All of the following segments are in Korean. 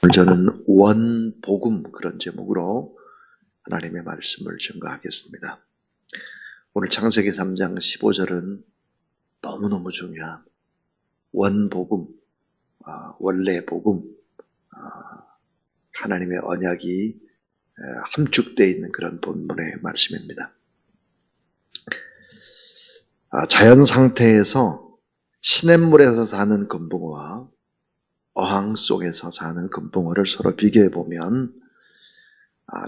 오늘 저는 원복음 그런 제목으로 하나님의 말씀을 증거하겠습니다. 오늘 창세기 3장 15절은 너무너무 중요한 원복음, 원래 복음, 하나님의 언약이 함축되어 있는 그런 본문의 말씀입니다. 자연 상태에서 시냇물에서 사는 금붕어와 어항 속에서 사는 금붕어를 서로 비교해 보면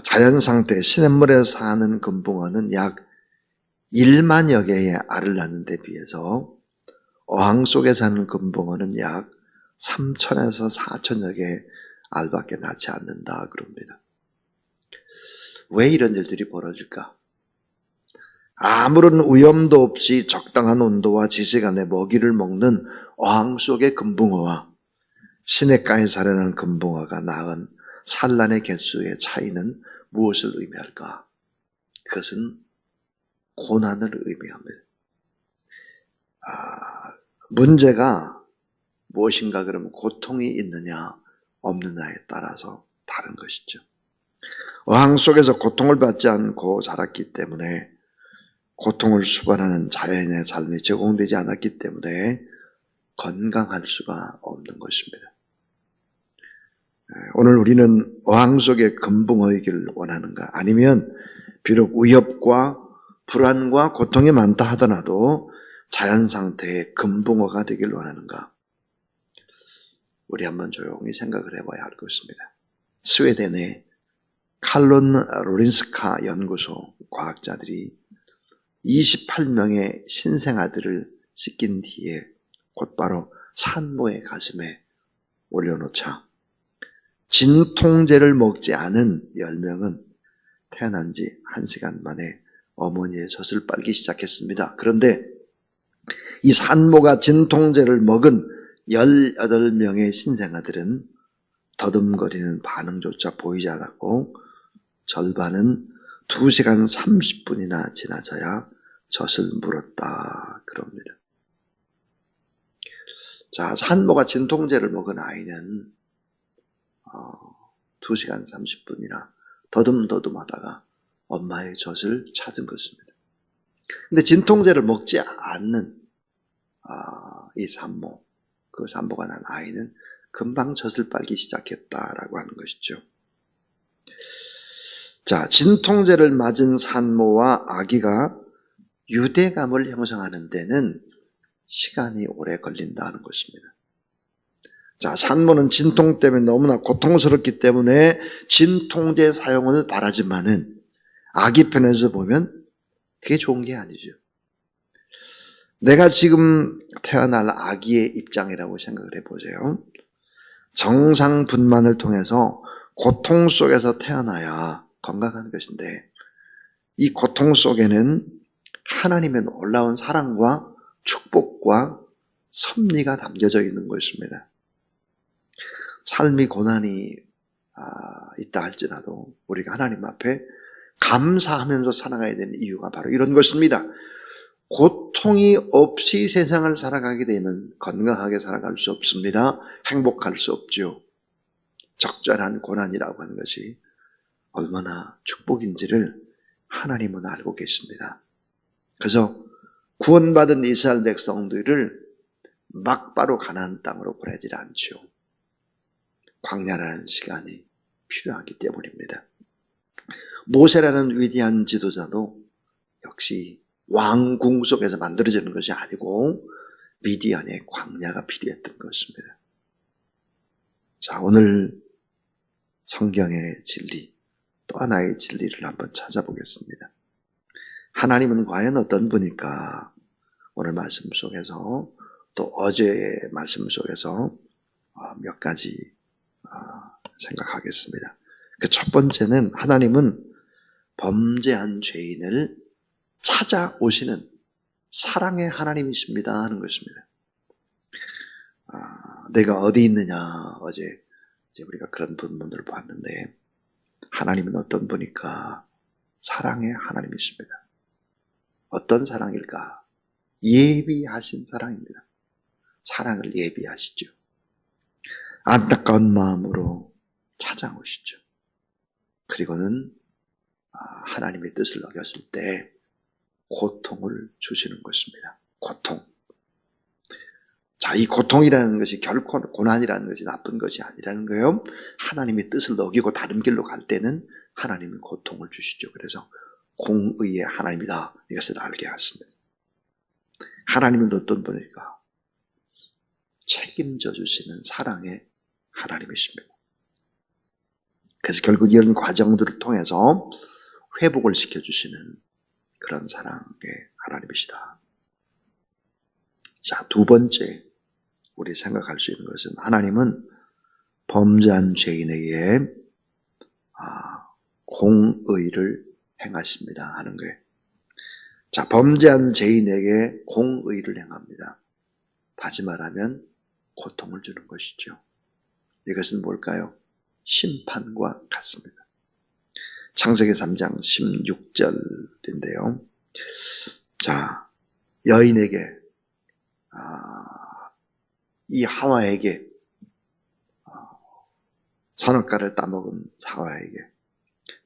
자연 상태 시냇물에서 사는 금붕어는 약 1만여 개의 알을 낳는 데 비해서 어항 속에 사는 금붕어는 약 3천에서 4천여 개의 알밖에 낳지 않는다 그럽니다. 왜 이런 일들이 벌어질까? 아무런 위험도 없이 적당한 온도와 지시간에 먹이를 먹는 어항 속의 금붕어와 시냇가에 살아나는 금붕어가 낳은 산란의 개수의 차이는 무엇을 의미할까? 그것은 고난을 의미합니다. 문제가 무엇인가 그러면 고통이 있느냐 없느냐에 따라서 다른 것이죠. 어항 속에서 고통을 받지 않고 자랐기 때문에 고통을 수반하는 자연의 삶이 제공되지 않았기 때문에 건강할 수가 없는 것입니다. 오늘 우리는 어항 속의 금붕어이기를 원하는가? 아니면 비록 위협과 불안과 고통이 많다 하더라도 자연 상태의 금붕어가 되길 원하는가? 우리 한번 조용히 생각을 해봐야 할 것입니다. 스웨덴의 칼론 로린스카 연구소 과학자들이 28명의 신생아들을 씻긴 뒤에 곧바로 산모의 가슴에 올려놓자 진통제를 먹지 않은 10명은 태어난 지 1시간 만에 어머니의 젖을 빨기 시작했습니다. 그런데 이 산모가 진통제를 먹은 18명의 신생아들은 더듬거리는 반응조차 보이지 않았고 절반은 2시간 30분이나 지나서야 젖을 물었다 그럽니다. 자, 산모가 진통제를 먹은 아이는 2시간 30분이나 더듬더듬하다가 엄마의 젖을 찾은 것입니다. 근데 진통제를 먹지 않는 이 산모, 그 산모가 난 아이는 금방 젖을 빨기 시작했다라고 하는 것이죠. 자, 진통제를 맞은 산모와 아기가 유대감을 형성하는 데는 시간이 오래 걸린다는 것입니다. 자, 산모는 진통 때문에 너무나 고통스럽기 때문에 진통제 사용을 바라지만은 아기 편에서 보면 그게 좋은 게 아니죠. 내가 지금 태어날 아기의 입장이라고 생각을 해보세요. 정상 분만을 통해서 고통 속에서 태어나야 건강한 것인데 이 고통 속에는 하나님의 놀라운 사랑과 축복과 섭리가 담겨져 있는 것입니다. 삶이 고난이 있다 할지라도 우리가 하나님 앞에 감사하면서 살아가야 되는 이유가 바로 이런 것입니다. 고통이 없이 세상을 살아가게 되면 건강하게 살아갈 수 없습니다. 행복할 수 없죠. 적절한 고난이라고 하는 것이 얼마나 축복인지를 하나님은 알고 계십니다. 그래서 구원받은 이스라엘 백성들을 막바로 가나안 땅으로 보내질 않죠. 광야라는 시간이 필요하기 때문입니다. 모세라는 위대한 지도자도 역시 왕궁 속에서 만들어지는 것이 아니고 미디안의 광야가 필요했던 것입니다. 자, 오늘 성경의 진리, 또 하나의 진리를 한번 찾아보겠습니다. 하나님은 과연 어떤 분일까? 오늘 말씀 속에서 또 어제의 말씀 속에서 몇 가지 생각하겠습니다. 그 첫 번째는 하나님은 범죄한 죄인을 찾아오시는 사랑의 하나님이십니다 하는 것입니다. 내가 어디 있느냐 어제 우리가 그런 본문들을 봤는데 하나님은 어떤 분일까? 사랑의 하나님이십니다. 어떤 사랑일까? 예비하신 사랑입니다. 사랑을 예비하시죠. 안타까운 마음으로 찾아오시죠. 그리고는 하나님의 뜻을 어겼을 때 고통을 주시는 것입니다. 고통. 자, 이 고통이라는 것이 결코 고난이라는 것이 나쁜 것이 아니라는 거예요. 하나님의 뜻을 어기고 다른 길로 갈 때는 하나님이 고통을 주시죠. 그래서 공의의 하나님이다, 이것을 알게 하십니다. 하나님은 어떤 분일까? 책임져 주시는 사랑의 하나님이십니다. 그래서 결국 이런 과정들을 통해서 회복을 시켜주시는 그런 사랑의 하나님이시다. 자, 두 번째 우리 생각할 수 있는 것은 하나님은 범죄한 죄인에게 공의를 행하십니다 하는 거예요. 자, 범죄한 죄인에게 공의를 행합니다. 다시 말하면 고통을 주는 것이죠. 이것은 뭘까요? 심판과 같습니다. 창세기 3장 16절인데요. 자, 여인에게 이 하와에게 선악과를 따먹은 하와에게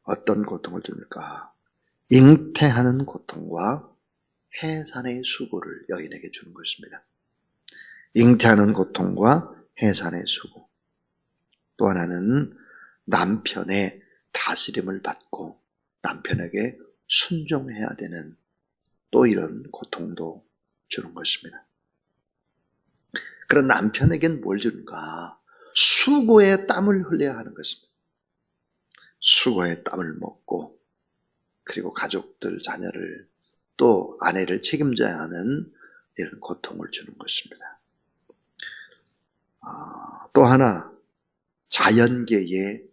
어떤 고통을 줍니까? 잉태하는 고통과 해산의 수고를 여인에게 주는 것입니다. 잉태하는 고통과 해산의 수고. 또 하나는 남편의 다스림을 받고 남편에게 순종해야 되는 또 이런 고통도 주는 것입니다. 그런 남편에겐 뭘 주는가? 수고의 땀을 흘려야 하는 것입니다. 수고의 땀을 먹고 그리고 가족들, 자녀를 또 아내를 책임져야 하는 이런 고통을 주는 것입니다. 또 하나, 자연계의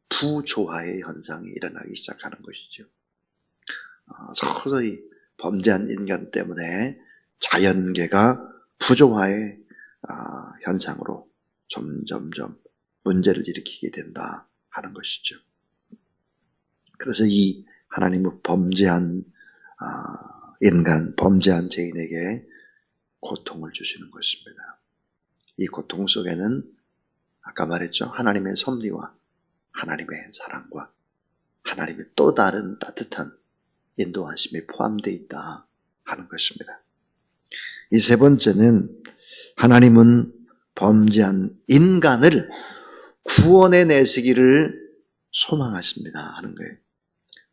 부조화의 현상이 일어나기 시작하는 것이죠. 서서히 범죄한 인간 때문에 자연계가 부조화의 현상으로 점점점 문제를 일으키게 된다 하는 것이죠. 그래서 이 하나님은 범죄한 인간, 범죄한 죄인에게 고통을 주시는 것입니다. 이 고통 속에는 아까 말했죠. 하나님의 섭리와 하나님의 사랑과 하나님의 또 다른 따뜻한 인도하심이 포함되어 있다 하는 것입니다. 이 세 번째는 하나님은 범죄한 인간을 구원해 내시기를 소망하십니다 하는 거예요.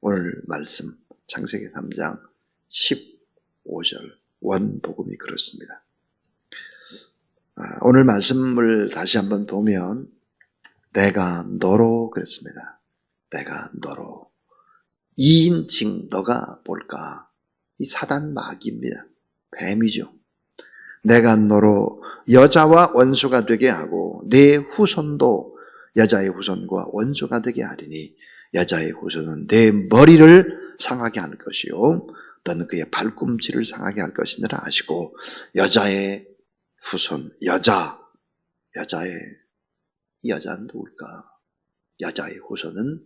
오늘 말씀 창세기 3장 15절 원복음이 그렇습니다. 오늘 말씀을 다시 한번 보면 내가 너로 그랬습니다. 내가 너로. 2인칭 너가 뭘까? 이 사단 마귀입니다. 뱀이죠. 내가 너로 여자와 원수가 되게 하고 내 후손도 여자의 후손과 원수가 되게 하리니 여자의 후손은 내 머리를 상하게 할 것이요 너는 그의 발꿈치를 상하게 할 것이니라 하시고 여자의 후손, 여자의 여자는 누굴까? 여자의 후손은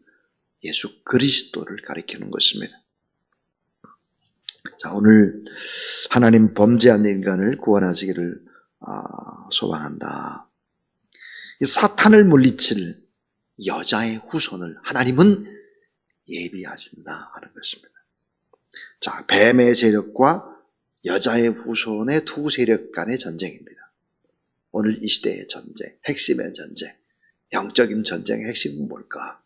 예수 그리스도를 가리키는 것입니다. 자, 오늘 하나님 범죄한 인간을 구원하시기를 소망한다. 이 사탄을 물리칠 여자의 후손을 하나님은 예비하신다 하는 것입니다. 자, 뱀의 세력과 여자의 후손의 두 세력 간의 전쟁입니다. 오늘 이 시대의 전쟁, 핵심의 전쟁, 영적인 전쟁의 핵심은 뭘까?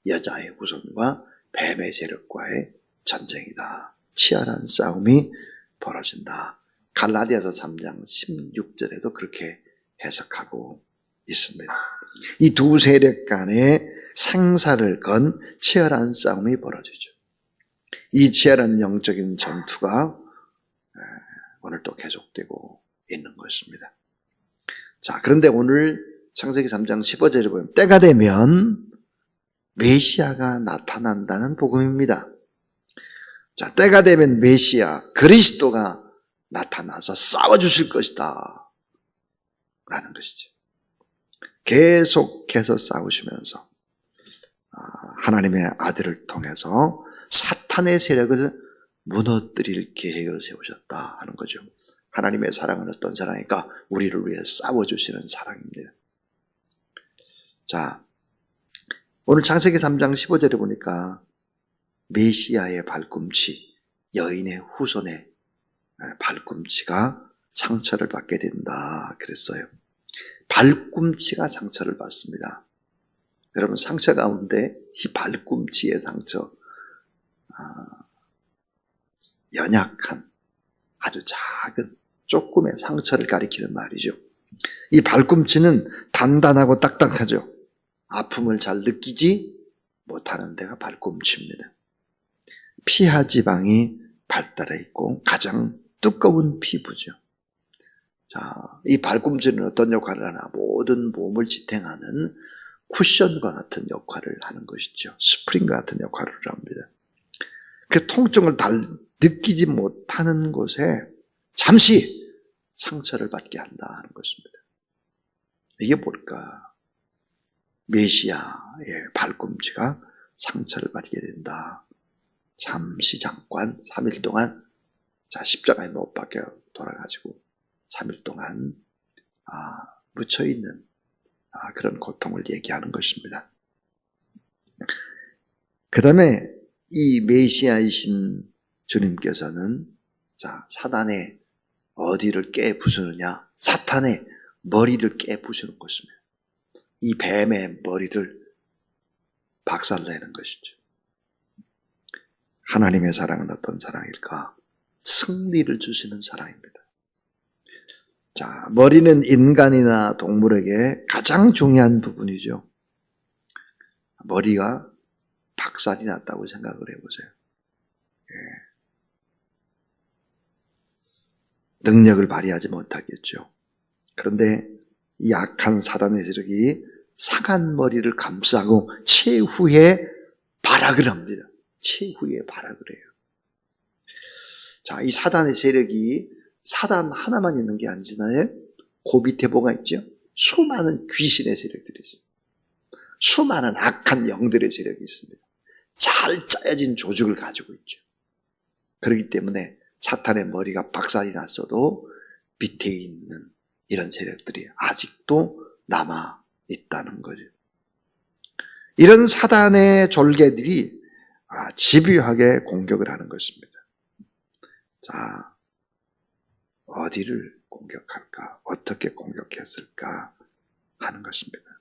여자의 후손과 뱀의 세력과의 전쟁이다. 치열한 싸움이 벌어진다. 갈라디아서 3장 16절에도 그렇게 해석하고 있습니다. 이 두 세력 간의 생사를 건 치열한 싸움이 벌어지죠. 이 치열한 영적인 전투가 오늘 또 계속되고 있는 것입니다. 자, 그런데 오늘 창세기 3장 15절에 보면 때가 되면 메시아가 나타난다는 복음입니다. 자, 때가 되면 메시아, 그리스도가 나타나서 싸워주실 것이다 라는 것이죠. 계속해서 싸우시면서 하나님의 아들을 통해서 사탄의 세력을 무너뜨릴 계획을 세우셨다 하는 거죠. 하나님의 사랑은 어떤 사랑일까? 우리를 위해 싸워주시는 사랑입니다. 자, 오늘 창세기 3장 15절에 보니까 메시아의 발꿈치, 여인의 후손의 발꿈치가 상처를 받게 된다 그랬어요. 발꿈치가 상처를 받습니다. 여러분, 상처 가운데 이 발꿈치의 상처, 연약한 아주 작은 조금의 상처를 가리키는 말이죠. 이 발꿈치는 단단하고 딱딱하죠. 아픔을 잘 느끼지 못하는 데가 발꿈치입니다. 피하 지방이 발달해 있고 가장 두꺼운 피부죠. 자, 이 발꿈치는 어떤 역할을 하나? 모든 몸을 지탱하는 쿠션과 같은 역할을 하는 것이죠. 스프링과 같은 역할을 합니다. 그 통증을 잘 느끼지 못하는 곳에 잠시 상처를 받게 한다 하는 것입니다. 이게 뭘까? 메시아의 발꿈치가 상처를 받게 된다. 잠시 잠깐 3일 동안 십자가에 못 박혀 돌아가지고 3일 동안 묻혀있는 그런 고통을 얘기하는 것입니다. 그 다음에 이 메시아이신 주님께서는 사단의 어디를 깨부수느냐? 사탄의 머리를 깨부수는 것입니다. 이 뱀의 머리를 박살내는 것이죠. 하나님의 사랑은 어떤 사랑일까? 승리를 주시는 사랑입니다. 자, 머리는 인간이나 동물에게 가장 중요한 부분이죠. 머리가 박살이 났다고 생각을 해보세요. 능력을 발휘하지 못하겠죠. 그런데 이 악한 사단의 세력이 상한 머리를 감싸고 최후의 발악을 합니다. 최후의 발악을 해요. 자, 이 사단의 세력이 사단 하나만 있는 게 아니잖아요. 그 밑에 뭐가 있죠? 수많은 귀신의 세력들이 있습니다. 수많은 악한 영들의 세력이 있습니다. 잘 짜여진 조직을 가지고 있죠. 그렇기 때문에 사탄의 머리가 박살이 났어도 밑에 있는 이런 세력들이 아직도 남아 있다는 거죠. 이런 사단의 졸개들이 집요하게 공격을 하는 것입니다. 자, 어디를 공격할까? 어떻게 공격했을까? 하는 것입니다.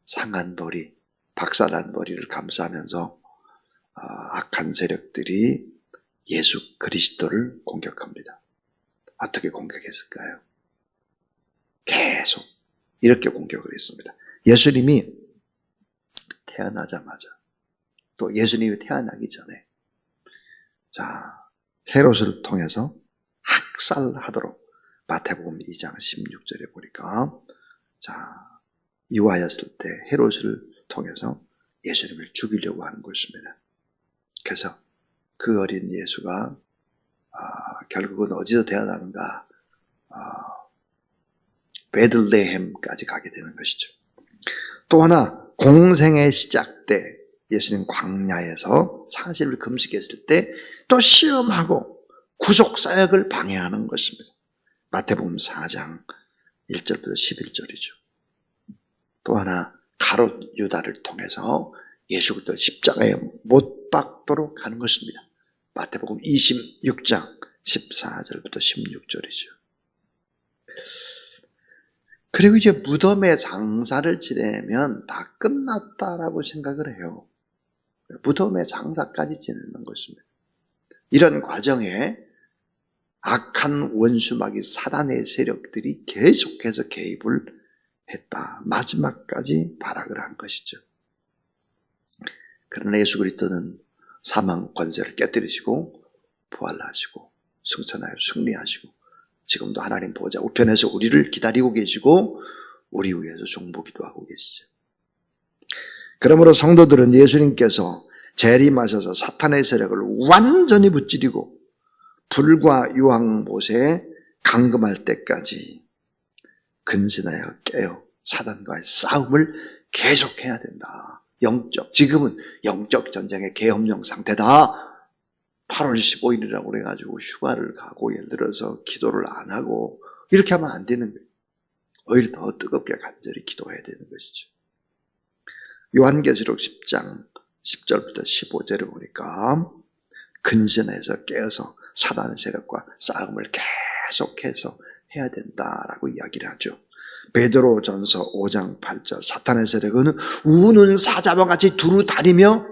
상한 머리, 박살난 머리를 감싸면서 악한 세력들이 예수 그리스도를 공격합니다. 어떻게 공격했을까요? 계속 이렇게 공격을 했습니다. 예수님이 태어나자마자, 또 예수님이 태어나기 전에 헤롯을 통해서 학살하도록 마태복음 2장 16절에 보니까 유아였을 때 헤롯을 통해서 예수님을 죽이려고 하는 것입니다. 그래서 그 어린 예수가 결국은 어디서 태어나는가? 베들레헴까지 가게 되는 것이죠. 또 하나, 공생의 시작 때 예수님 광야에서 40일 금식했을 때 또 시험하고 구속사역을 방해하는 것입니다. 마태복음 4장 1절부터 11절이죠. 또 하나, 가롯 유다를 통해서 예수 그리스도를 십자가에 못 박도록 하는 것입니다. 마태복음 26장 14절부터 16절이죠. 그리고 이제 무덤의 장사를 지내면 다 끝났다라고 생각을 해요. 무덤의 장사까지 지내는 것입니다. 이런 과정에 악한 원수마귀 사단의 세력들이 계속해서 개입을 했다. 마지막까지 발악을 한 것이죠. 그러나 예수 그리스도는 사망 권세를 깨뜨리시고 부활하시고 승천하여 승리하시고 지금도 하나님 보좌 우편에서 우리를 기다리고 계시고 우리 위해서 중보기도 하고 계시죠. 그러므로 성도들은 예수님께서 재림하셔서 사탄의 세력을 완전히 무찌르고 불과 유황못에 감금할 때까지 근신하여 깨어 사단과의 싸움을 계속해야 된다. 지금은 영적 전쟁의 계엄령 상태다. 8월 15일이라고 그래가지고 휴가를 가고 예를 들어서 기도를 안 하고 이렇게 하면 안 되는 거예요. 오히려 더 뜨겁게 간절히 기도해야 되는 것이죠. 요한계시록 10장 10절부터 15절을 보니까 근신해서 깨어서 사단의 세력과 싸움을 계속해서 해야 된다라고 이야기를 하죠. 베드로전서 5장 8절 사탄의 세력은 우는 사자와 같이 두루 다니며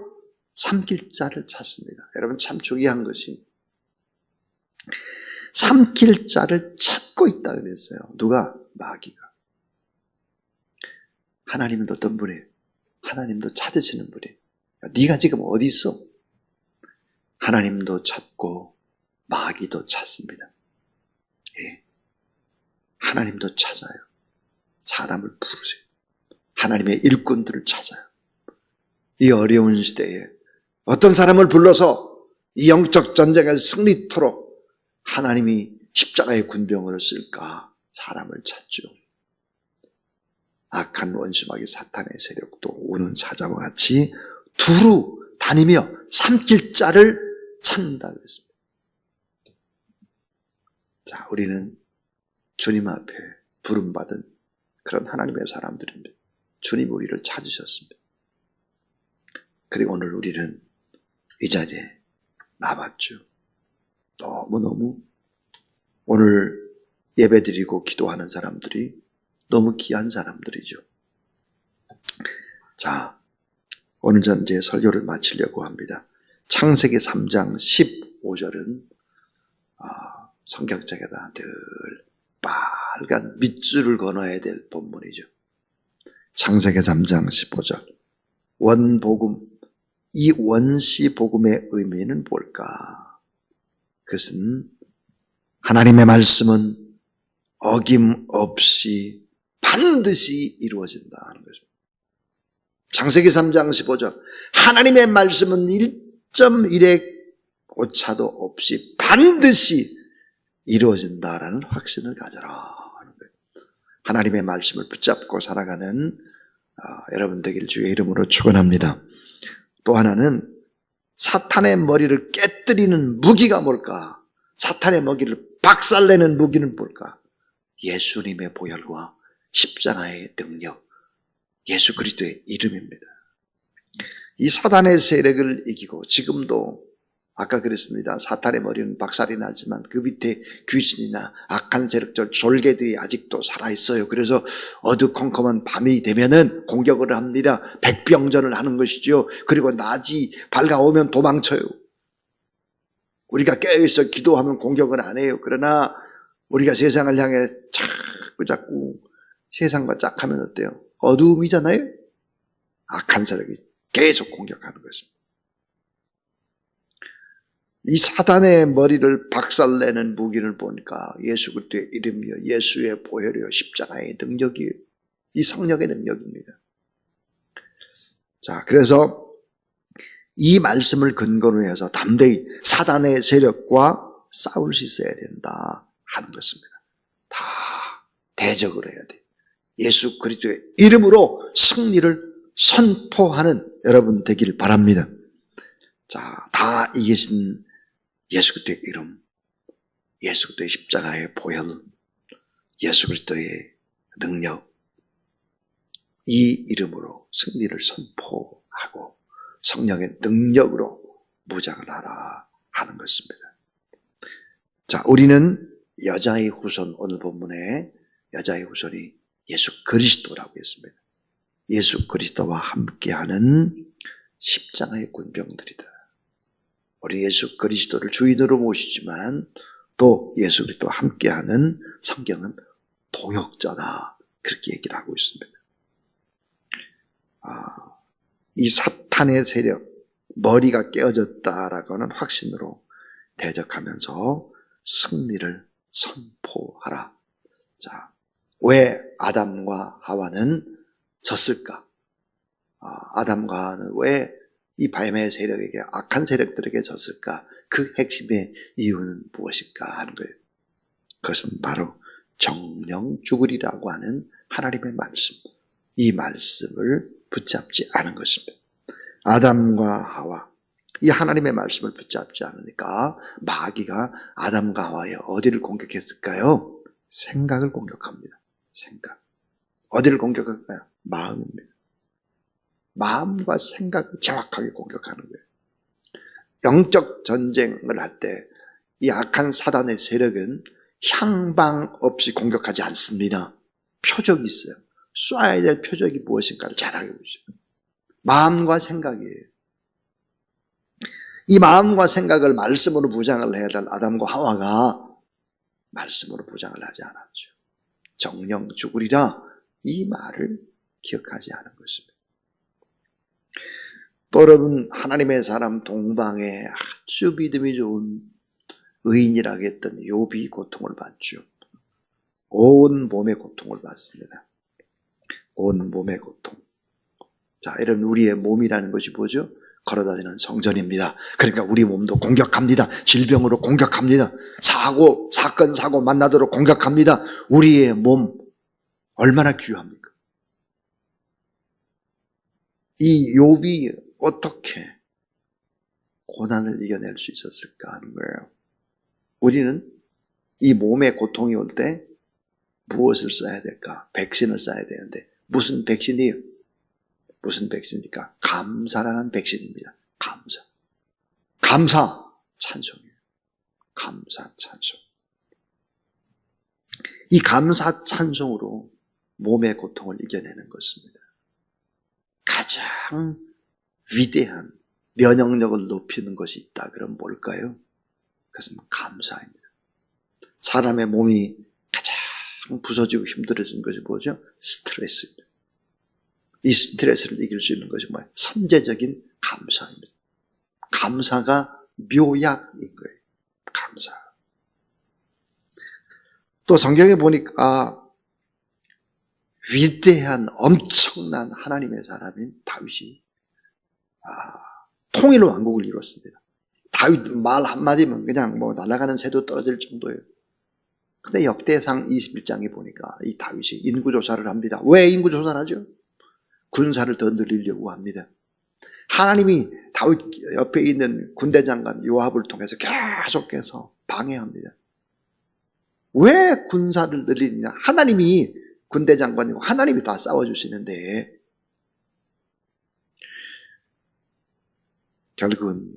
삼킬 자를 찾습니다. 여러분 참 중요한 것이 삼킬 자를 찾고 있다 그랬어요. 누가? 마귀가. 하나님은 어떤 분이에요? 하나님도 찾으시는 분이에요. 네가 지금 어디 있어? 하나님도 찾고 마귀도 찾습니다. 예. 하나님도 찾아요. 사람을 부르세요. 하나님의 일꾼들을 찾아요. 이 어려운 시대에 어떤 사람을 불러서 이 영적 전쟁을 승리토록 하나님이 십자가의 군병으로 쓸까? 사람을 찾죠. 악한 원수마귀 사탄의 세력도 오는 사자와 같이 두루 다니며 삼킬 자를 찾는다 그랬습니다. 자, 우리는 주님 앞에 부름받은 그런 하나님의 사람들입니다. 주님 우리를 찾으셨습니다. 그리고 오늘 우리는 이 자리에 남았죠. 너무너무 오늘 예배드리고 기도하는 사람들이 너무 귀한 사람들이죠. 자, 오늘 전 이제 설교를 마치려고 합니다. 창세기 3장 15절은 성경책에다 늘 빨간 밑줄을 그어놔야 될 본문이죠. 창세기 3장 15절 원복음, 이 원시복음의 의미는 뭘까? 그것은 하나님의 말씀은 어김없이 반드시 이루어진다는 거죠. 창세기 3장 15절 하나님의 말씀은 1.1의 오차도 없이 반드시 이루어진다라는 확신을 가져라 하는 거예요. 하나님의 말씀을 붙잡고 살아가는 여러분 되길 주의 이름으로 축원합니다. 또 하나는 사탄의 머리를 깨뜨리는 무기가 뭘까? 사탄의 머리를 박살내는 무기는 뭘까? 예수님의 보혈과 십자가의 능력, 예수 그리스도의 이름입니다. 이 사탄의 세력을 이기고 지금도 아까 그랬습니다. 사탄의 머리는 박살이 나지만 그 밑에 귀신이나 악한 세력들 졸개들이 아직도 살아있어요. 그래서 어두컴컴한 밤이 되면은 공격을 합니다. 백병전을 하는 것이죠. 그리고 낮이 밝아오면 도망쳐요. 우리가 깨어있어 기도하면 공격을 안 해요. 그러나 우리가 세상을 향해 자꾸 세상과 짝하면 어때요? 어두움이잖아요. 악한 세력이 계속 공격하는 것입니다. 이 사단의 머리를 박살내는 무기를 보니까 예수 그리스도의 이름이요, 예수의 보혈이요, 십자가의 능력이에요. 이 성령의 능력입니다. 자, 그래서 이 말씀을 근거로 해서 담대히 사단의 세력과 싸울 수 있어야 된다 하는 것입니다. 다 대적을 해야 돼요. 예수 그리스도의 이름으로 승리를 선포하는 여러분 되길 바랍니다. 자, 다 이기신 예수 그리스도의 이름, 예수 그리스도의 십자가의 보혈, 예수 그리스도의 능력, 이 이름으로 승리를 선포하고 성령의 능력으로 무장을 하라 하는 것입니다. 자, 우리는 여자의 후손, 오늘 본문에 여자의 후손이 예수 그리스도라고 했습니다. 예수 그리스도와 함께하는 십자가의 군병들이다. 우리 예수 그리스도를 주인으로 모시지만 또 예수 그리스도와 함께하는 성경은 동역자다, 그렇게 얘기를 하고 있습니다. 이 사탄의 세력, 머리가 깨어졌다라고 하는 확신으로 대적하면서 승리를 선포하라. 자, 왜 아담과 하와는 졌을까? 아담과 하와는 왜 이 뱀의 세력에게, 악한 세력들에게 졌을까? 그 핵심의 이유는 무엇일까 하는 거예요. 그것은 바로 정령 죽으리라고 하는 하나님의 말씀, 이 말씀을 붙잡지 않은 것입니다. 아담과 하와, 이 하나님의 말씀을 붙잡지 않으니까 마귀가 아담과 하와의 어디를 공격했을까요? 생각을 공격합니다. 생각. 어디를 공격할까요? 마음입니다. 마음과 생각을 정확하게 공격하는 거예요. 영적 전쟁을 할 때 이 악한 사단의 세력은 향방 없이 공격하지 않습니다. 표적이 있어요. 쏴야 될 표적이 무엇인가를 잘 알고 있어요. 마음과 생각이에요. 이 마음과 생각을 말씀으로 무장을 해야 될 아담과 하와가 말씀으로 무장을 하지 않았죠. 정령 죽으리라 이 말을 기억하지 않은 것입니다. 또 여러분, 하나님의 사람 동방에 아주 믿음이 좋은 의인이라고 했던 욥이 고통을 받죠. 온 몸의 고통을 받습니다. 온 몸의 고통. 자, 이런 우리의 몸이라는 것이 뭐죠? 걸어다니는 성전입니다. 그러니까 우리 몸도 공격합니다. 질병으로 공격합니다. 사건, 사고 만나도록 공격합니다. 우리의 몸 얼마나 귀합니까? 이 욥이 어떻게 고난을 이겨낼 수 있었을까 하는 거예요. 우리는 이 몸에 고통이 올 때 무엇을 써야 될까? 백신을 써야 되는데 무슨 백신이에요? 무슨 백신입니까? 감사라는 백신입니다. 감사 찬송이에요. 감사 찬송. 이 감사 찬송으로 몸의 고통을 이겨내는 것입니다. 가장 위대한 면역력을 높이는 것이 있다. 그럼 뭘까요? 그것은 감사입니다. 사람의 몸이 가장 부서지고 힘들어지는 것이 뭐죠? 스트레스입니다. 이 스트레스를 이길 수 있는 것이 뭐예요? 선제적인 감사입니다. 감사가 묘약인 거예요. 감사. 또 성경에 보니까 위대한 엄청난 하나님의 사람인 다윗이 통일 왕국을 이뤘습니다. 다윗 말 한마디면 그냥 날아가는 새도 떨어질 정도예요. 근데 역대상 21장에 보니까 이 다윗이 인구조사를 합니다. 왜 인구조사를 하죠? 군사를 더 늘리려고 합니다. 하나님이 다윗 옆에 있는 군대 장관 요압을 통해서 계속해서 방해합니다. 왜 군사를 늘리느냐? 하나님이 군대 장관이고 하나님이 다 싸워주시는데 결국은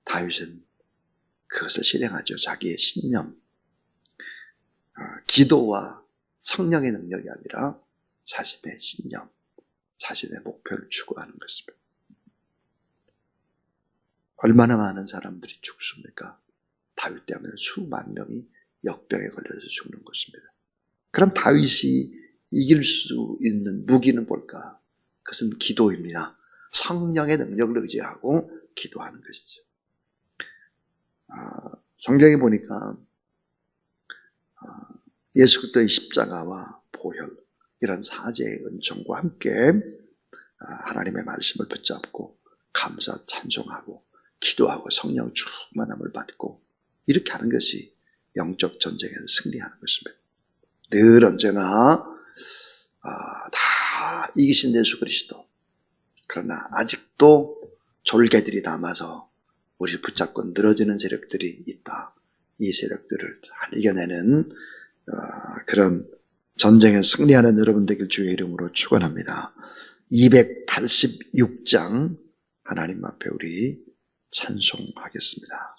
다윗은 그것을 실행하죠. 자기의 신념, 기도와 성령의 능력이 아니라 자신의 신념, 자신의 목표를 추구하는 것입니다. 얼마나 많은 사람들이 죽습니까? 다윗 때문에 수만 명이 역병에 걸려서 죽는 것입니다. 그럼 다윗이 이길 수 있는 무기는 뭘까? 그것은 기도입니다. 성령의 능력을 의지하고 기도하는 것이죠. 성경에 보니까 예수 그리스도의 십자가와 보혈 이런 사제의 은총과 함께 하나님의 말씀을 붙잡고 감사 찬송하고 기도하고 성령 충만함을 받고 이렇게 하는 것이 영적 전쟁에서 승리하는 것입니다. 늘 언제나 다 이기신 예수 그리스도. 그러나 아직도 졸개들이 남아서 우리를 붙잡고 늘어지는 세력들이 있다. 이 세력들을 잘 이겨내는 그런 전쟁에 승리하는 여러분 되길 주의 이름으로 축원합니다. 286장 하나님 앞에 우리 찬송하겠습니다.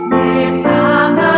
내 상한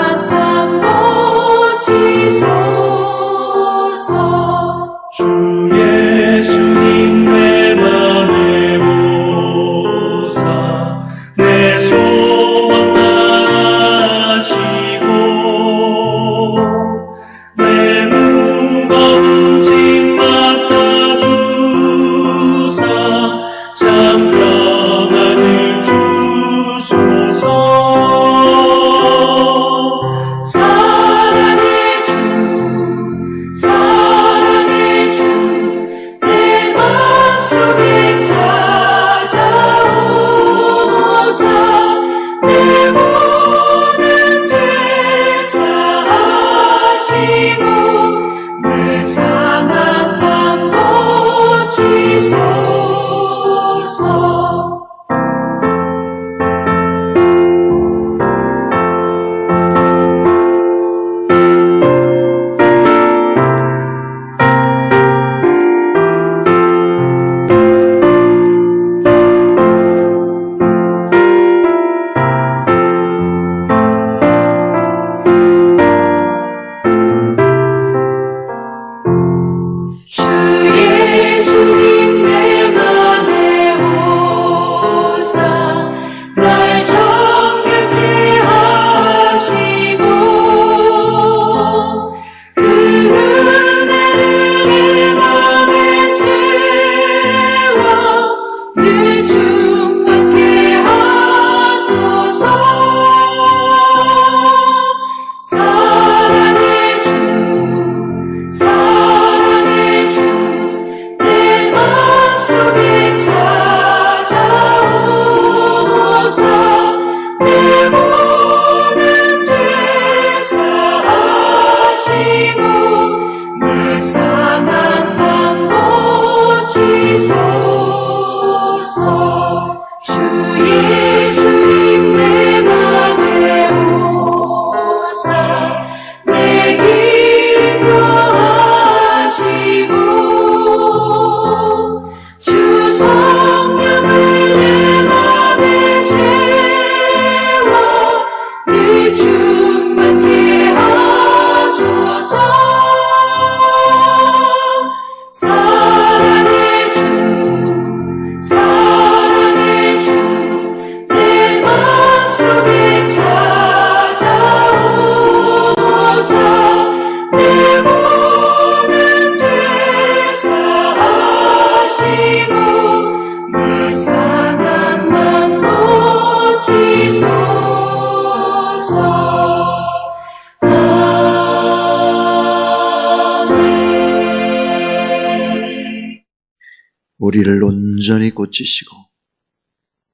우리를 온전히 고치시고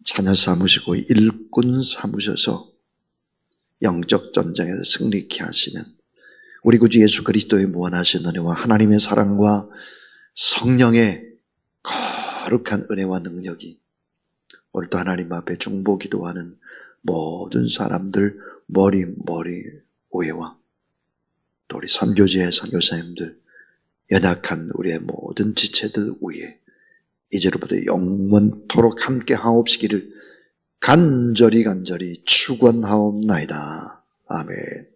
자녀 삼으시고 일꾼 삼으셔서 영적 전쟁에서 승리케 하시는 우리 구주 예수 그리스도의 무한하신 은혜와 하나님의 사랑과 성령의 거룩한 은혜와 능력이 오늘도 하나님 앞에 중보 기도하는 모든 사람들 머리 위에와 또 우리 선교지의 선교사님들 연약한 우리의 모든 지체들 위에 이제로부터 영원토록 함께 하옵시기를 간절히 축원하옵나이다. 아멘.